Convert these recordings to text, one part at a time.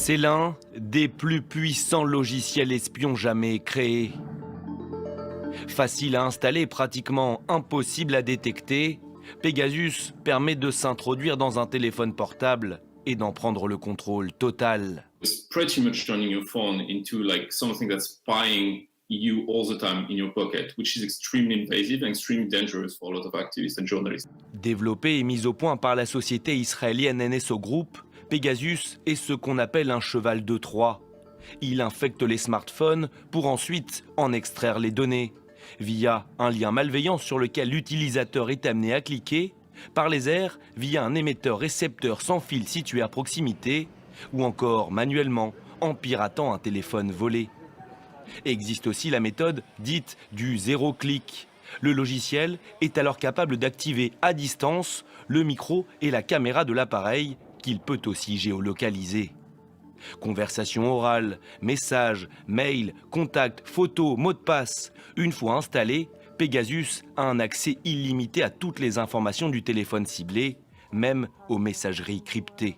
C'est l'un des plus puissants logiciels espions jamais créés. Facile à installer, pratiquement impossible à détecter, Pegasus permet de s'introduire dans un téléphone portable et d'en prendre le contrôle total. It's pretty much turning your phone into like something that's spying you all the time in your pocket, which is extremely invasive and extremely dangerous for a lot of activists and journalists. Développé et mis au point par la société israélienne NSO Group, Pegasus est ce qu'on appelle un cheval de Troie. Il infecte les smartphones pour ensuite en extraire les données, via un lien malveillant sur lequel l'utilisateur est amené à cliquer, par les airs via un émetteur-récepteur sans fil situé à proximité, ou encore manuellement en piratant un téléphone volé. Existe aussi la méthode dite du zéro clic. Le logiciel est alors capable d'activer à distance le micro et la caméra de l'appareil qu'il peut aussi géolocaliser. Conversation orale, messages, mails, contacts, photos, mots de passe. Une fois installé, Pegasus a un accès illimité à toutes les informations du téléphone ciblé, même aux messageries cryptées.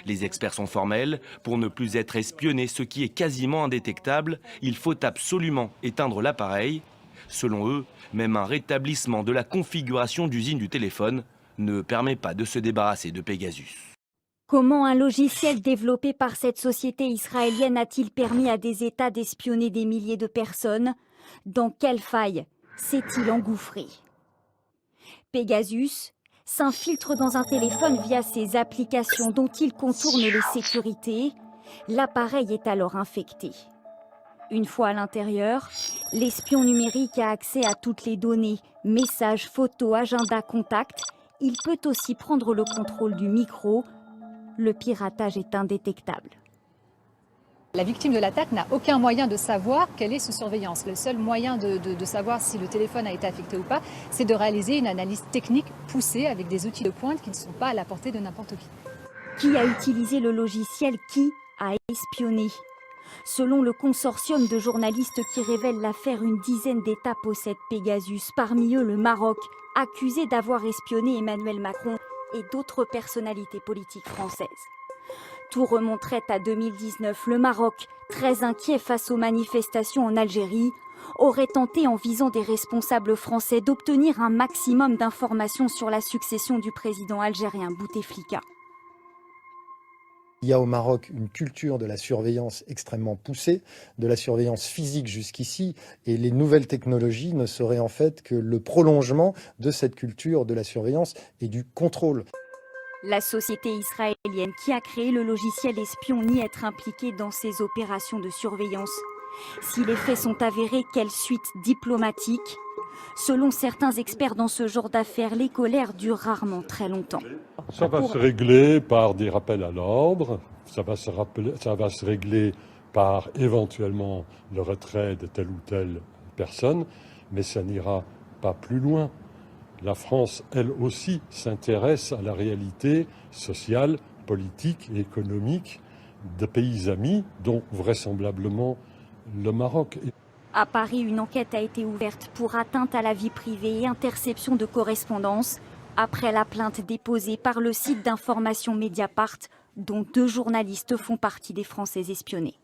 Les experts sont formels, pour ne plus être espionnés, ce qui est quasiment indétectable, il faut absolument éteindre l'appareil. Selon eux, même un rétablissement de la configuration d'usine du téléphone ne permet pas de se débarrasser de Pegasus. Comment un logiciel développé par cette société israélienne a-t-il permis à des États d'espionner des milliers de personnes? Dans quelle faille s'est-il engouffré? Pegasus s'infiltre dans un téléphone via ses applications dont il contourne les sécurités. L'appareil est alors infecté. Une fois à l'intérieur, l'espion numérique a accès à toutes les données, messages, photos, agendas, contacts. Il peut aussi prendre le contrôle du micro. Le piratage est indétectable. La victime de l'attaque n'a aucun moyen de savoir quelle est sous surveillance. Le seul moyen de savoir si le téléphone a été affecté ou pas, c'est de réaliser une analyse technique poussée avec des outils de pointe qui ne sont pas à la portée de n'importe qui. Qui a utilisé le logiciel? Qui a espionné? Selon le consortium de journalistes qui révèle l'affaire, une dizaine d'États possèdent Pegasus. Parmi eux, le Maroc, accusé d'avoir espionné Emmanuel Macron et d'autres personnalités politiques françaises. Tout remonterait à 2019. Le Maroc, très inquiet face aux manifestations en Algérie, aurait tenté, en visant des responsables français, d'obtenir un maximum d'informations sur la succession du président algérien Bouteflika. Il y a au Maroc une culture de la surveillance extrêmement poussée, de la surveillance physique jusqu'ici, et les nouvelles technologies ne seraient en fait que le prolongement de cette culture de la surveillance et du contrôle. La société israélienne qui a créé le logiciel espion nie être impliquée dans ces opérations de surveillance. Si les faits sont avérés, quelle suite diplomatique? Selon certains experts dans ce genre d'affaires, les colères durent rarement très longtemps. Ça va se régler par des rappels à l'ordre, ça va se régler par éventuellement le retrait de telle ou telle personne, mais ça n'ira pas plus loin. La France, elle aussi, s'intéresse à la réalité sociale, politique et économique de pays amis, dont vraisemblablement le Maroc. À Paris, une enquête a été ouverte pour atteinte à la vie privée et interception de correspondance après la plainte déposée par le site d'information Mediapart, dont 2 journalistes font partie des Français espionnés.